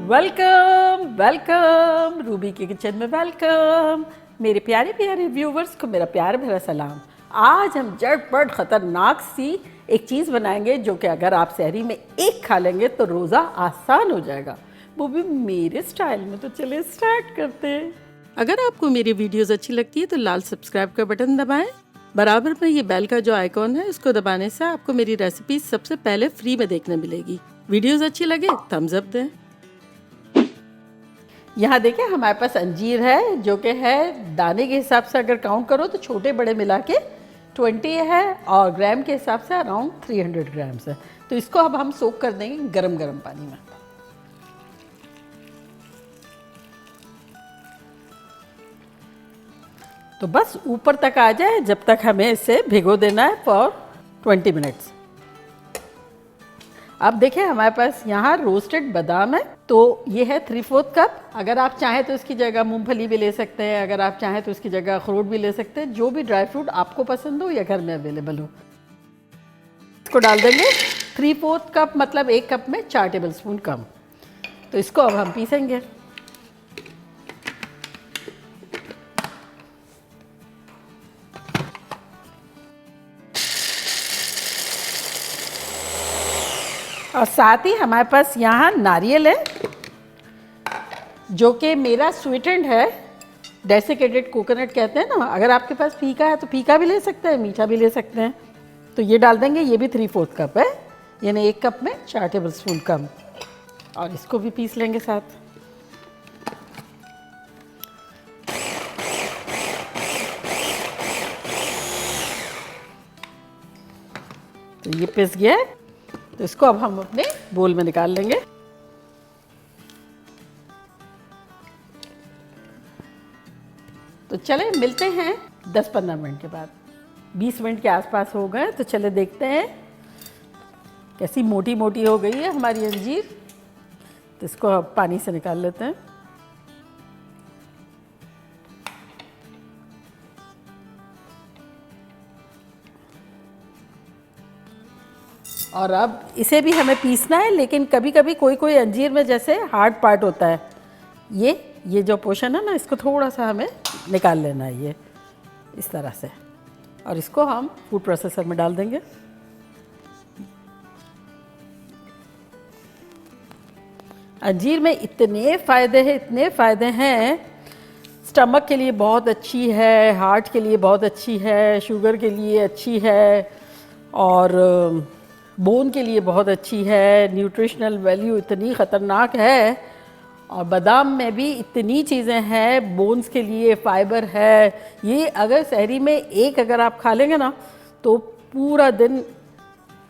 Welcome welcome Ruby के kitchen में welcome. मेरे प्यारे प्यारे व्यूवर्स को मेरा प्यार भरा सलाम। आज हम झटपट ख़तरनाक सी एक चीज़ बनाएंगे जो कि अगर आप सहरी में एक खा लेंगे तो रोज़ा आसान हो जाएगा, वो भी मेरे स्टाइल में। तो चलिए स्टार्ट करते हैं। अगर आपको मेरी वीडियोस अच्छी लगती है तो लाल सब्सक्राइब का बटन दबाएं। बराबर में ये बेल का जो आइकॉन है उसको दबाने से आपको मेरी रेसिपी सबसे पहले फ्री में देखने मिलेगी। वीडियोस अच्छी लगे थम्स अप दें। यहाँ देखिए हमारे पास अंजीर है जो कि है दाने के हिसाब से अगर काउंट करो तो छोटे बड़े मिला के 20 है और ग्राम के हिसाब से अराउंड 300 ग्राम्स है। तो इसको अब हम सोक कर देंगे गरम गरम पानी में। तो बस ऊपर तक आ जाए जब तक हमें इसे भिगो देना है फॉर 20 मिनट्स। अब देखिए हमारे पास यहाँ रोस्टेड बादाम है, तो ये है 3/4 कप। अगर आप चाहें तो इसकी जगह मूंगफली भी ले सकते हैं, अगर आप चाहें तो इसकी जगह अखरोट भी ले सकते हैं, जो भी ड्राई फ्रूट आपको पसंद हो या घर में अवेलेबल हो। इसको डाल देंगे 3/4 कप, मतलब 1 कप में 4 टेबल स्पून कम। तो इसको अब हम पीसेंगे। और साथ ही हमारे पास यहाँ नारियल है जो कि मेरा स्वीटेंड है, डेसिकेटेड कोकोनट कहते हैं ना। अगर आपके पास फीका है तो फीका भी ले सकते हैं, मीठा भी ले सकते हैं। तो ये डाल देंगे, ये भी 3/4 कप है, यानी 1 कप में 4 टेबल स्पून कम। और इसको भी पीस लेंगे साथ। तो ये पिस गया है, तो इसको अब हम अपने बोल में निकाल लेंगे। तो चले मिलते हैं 10-15 मिनट के बाद। 20 मिनट के आसपास हो गए, तो चले देखते हैं कैसी मोटी मोटी हो गई है हमारी अंजीर। तो इसको अब पानी से निकाल लेते हैं। और अब इसे भी हमें पीसना है, लेकिन कभी कभी कोई कोई अंजीर में जैसे हार्ड पार्ट होता है, ये जो पोर्शन है ना, इसको थोड़ा सा हमें निकाल लेना है, ये इस तरह से। और इसको हम फूड प्रोसेसर में डाल देंगे। अंजीर में इतने फ़ायदे हैं। स्टमक के लिए बहुत अच्छी है, हार्ट के लिए बहुत अच्छी है, शुगर के लिए अच्छी है, और बोन के लिए बहुत अच्छी है। न्यूट्रिशनल वैल्यू इतनी ख़तरनाक है। और बादाम में भी इतनी चीज़ें हैं, बोन्स के लिए फाइबर है। ये अगर सहरी में एक अगर आप खा लेंगे ना तो पूरा दिन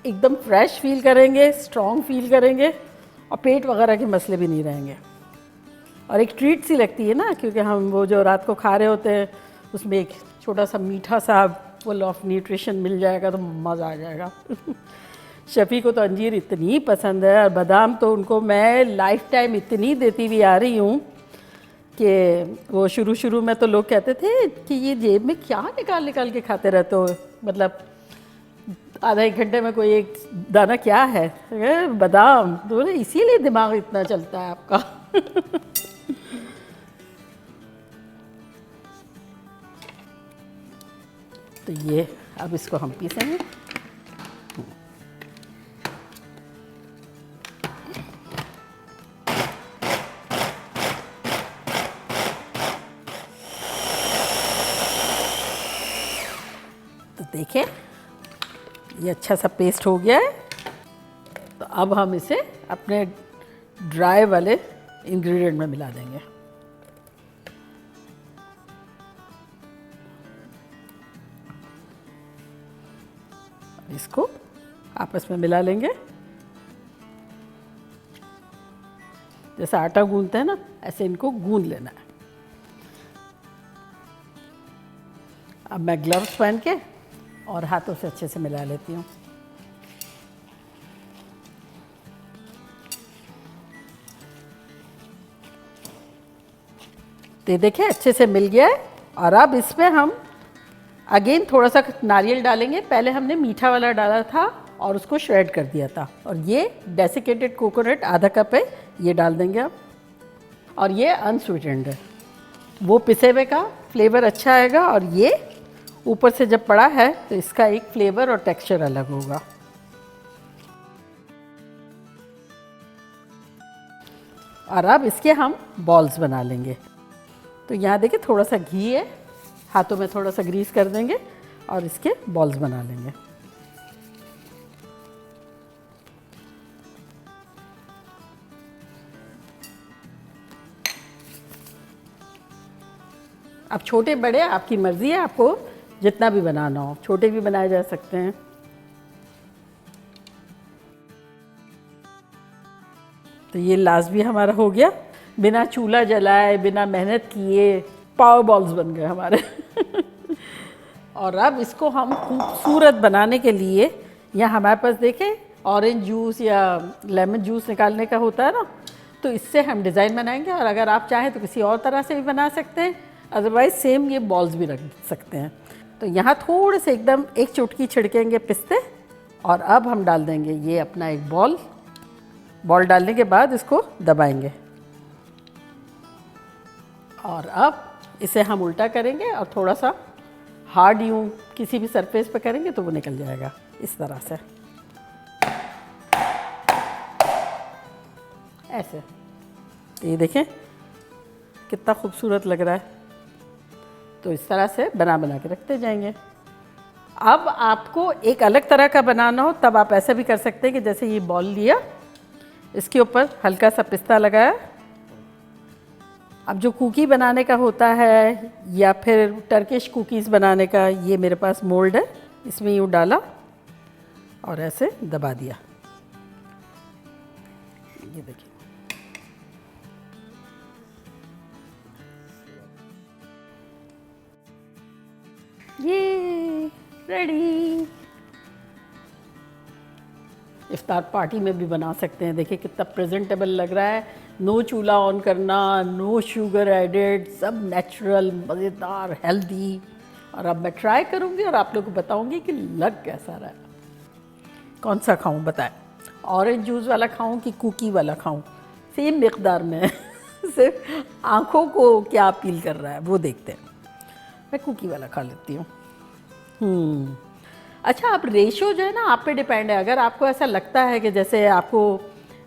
एकदम फ्रेश फील करेंगे, स्ट्रॉन्ग फील करेंगे, और पेट वगैरह के मसले भी नहीं रहेंगे। और एक ट्रीट सी लगती है ना, क्योंकि हम वो जो रात को खा रहे होते हैं उसमें एक छोटा सा मीठा सा फुल ऑफ न्यूट्रिशन मिल जाएगा तो मज़ा आ जाएगा। शफ़ी को तो अंजीर इतनी पसंद है, और बादाम तो उनको मैं लाइफ टाइम इतनी देती हुई आ रही हूँ कि वो शुरू में तो लोग कहते थे कि ये जेब में क्या निकाल के खाते रहते हो, मतलब आधा एक घंटे में कोई एक दाना क्या है, बादाम। तो इसीलिए दिमाग इतना चलता है आपका। तो ये अब इसको हम पीसेंगे। तो देखें ये अच्छा सा पेस्ट हो गया है। तो अब हम इसे अपने ड्राई वाले इंग्रेडिएंट में मिला देंगे। इसको आपस में मिला लेंगे। जैसे आटा गूंदते हैं ना, ऐसे इनको गूंद लेना है। अब मैं ग्लव्स पहन के और हाथों से अच्छे से मिला लेती हूँ। तो देखिए अच्छे से मिल गया है। और अब इसमें हम अगेन थोड़ा सा नारियल डालेंगे। पहले हमने मीठा वाला डाला था और उसको श्रेड कर दिया था। और ये डेसिकेटेड कोकोनट आधा कप है, ये डाल देंगे आप। और ये अनस्वीटेंड है। वो पिसे हुए का फ्लेवर अच्छा आएगा और ये ऊपर से जब पड़ा है तो इसका एक फ्लेवर और टेक्सचर अलग होगा। और अब इसके हम बॉल्स बना लेंगे। तो यहाँ देखिए थोड़ा सा घी है, हाथों में थोड़ा सा ग्रीस कर देंगे और इसके बॉल्स बना लेंगे। अब छोटे बड़े आपकी मर्ज़ी है, आपको जितना भी बनाना हो, छोटे भी बनाए जा सकते हैं। तो ये लास्ट भी हमारा हो गया, बिना चूल्हा जलाए, बिना मेहनत किए पाव बॉल्स बन गए हमारे। और अब इसको हम खूबसूरत बनाने के लिए, यहाँ हमारे पास देखें ऑरेंज जूस या लेमन जूस निकालने का होता है ना, तो इससे हम डिज़ाइन बनाएंगे। और अगर आप चाहें तो किसी और तरह से भी बना सकते हैं, अदरवाइज सेम ये बॉल्स भी रख सकते हैं। तो यहाँ थोड़े से एकदम एक चुटकी छिड़केंगे पिस्ते, और अब हम डाल देंगे ये अपना एक बॉल डालने के बाद इसको दबाएंगे। और अब इसे हम उल्टा करेंगे और थोड़ा सा हार्ड यूँ किसी भी सरफेस पे करेंगे तो वो निकल जाएगा इस तरह से, ऐसे। ये देखें कितना खूबसूरत लग रहा है। तो इस तरह से बना के रखते जाएंगे। अब आपको एक अलग तरह का बनाना हो तब आप ऐसा भी कर सकते हैं कि जैसे ये बॉल लिया, इसके ऊपर हल्का सा पिस्ता लगाया। अब जो कुकी बनाने का होता है या फिर टर्किश कुकीज़ बनाने का, ये मेरे पास मोल्ड है, इसमें यूँ डाला और ऐसे दबा दिया। ये देखिए, ये रेडी। इफ्तार पार्टी में भी बना सकते हैं। देखिए कितना प्रेजेंटेबल लग रहा है। नो चूल्हा ऑन करना, नो शुगर एडेड, सब नेचुरल, मज़ेदार, हेल्दी। और अब मैं ट्राई करूँगी और आप लोग को बताऊँगी कि लग कैसा रहा है। कौन सा खाऊँ बताएं, ऑरेंज जूस वाला खाऊँ कि कुकी वाला खाऊँ? सेम मिकदार में सिर्फ आँखों को क्या अपील कर रहा है वो देखते हैं। मैं कुकी वाला खा लेती हूँ। अच्छा, अब रेशो जो है ना आप पे डिपेंड है। अगर आपको ऐसा लगता है कि जैसे आपको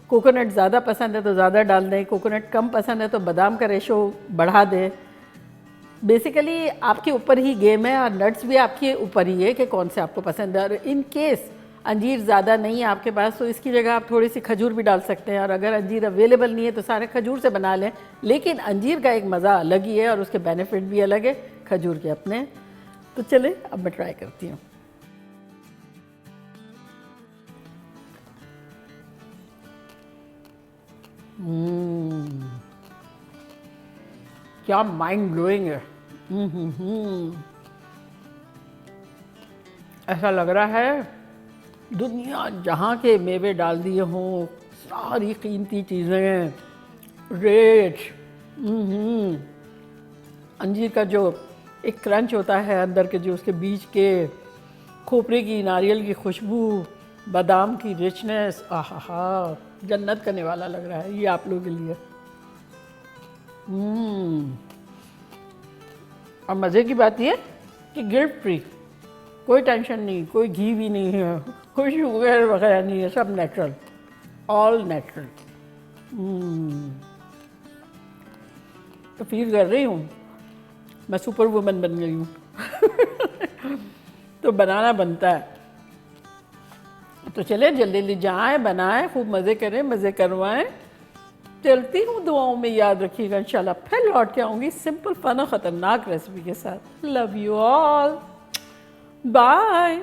कोकोनट ज़्यादा पसंद है तो ज़्यादा डाल दें, कोकोनट कम पसंद है तो बादाम का रेशो बढ़ा दें। बेसिकली आपके ऊपर ही गेम है, और नट्स भी आपके ऊपर ही है कि कौन से आपको पसंद है। और इन केस अंजीर ज़्यादा नहीं है आपके पास तो इसकी जगह आप थोड़ी सी खजूर भी डाल सकते हैं। और अगर अंजीर अवेलेबल नहीं है तो सारे खजूर से बना लें। लेकिन अंजीर का एक मज़ा अलग ही है और उसके बेनिफिट भी अलग है, खजूर के अपने। तो चले अब मैं ट्राई करती हूँ। क्या माइंड ब्लोइंग है। ऐसा लग रहा है दुनिया जहाँ के मेवे डाल दिए हों, सारी कीमती चीज़ें, रेट, अंजीर का जो एक क्रंच होता है अंदर के, जो उसके बीच के, खोपरे की, नारियल की खुशबू, बादाम की रिचनेस, आहा, जन्नत करने वाला लग रहा है ये आप लोगों के लिए। और मज़े की बात ये कि गिल्ट फ्री, कोई टेंशन नहीं, कोई घी भी नहीं है, कोई शुगर वगैरह नहीं है, सब नेचुरल, ऑल नेचुरल। तो फील कर रही हूँ मैं सुपर वुमन बन गई हूँ। तो बनाना बनता है। तो चले जल्दी जल्दी जाएं, बनाएं, खूब मज़े करें, मज़े करवाएं। चलती हूँ, दुआओं में याद रखिएगा। इंशाल्लाह फिर लौट के आऊँगी सिंपल फन और ख़तरनाक रेसिपी के साथ। लव यू ऑल, बाय,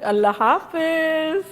अल्लाह हाफिज़।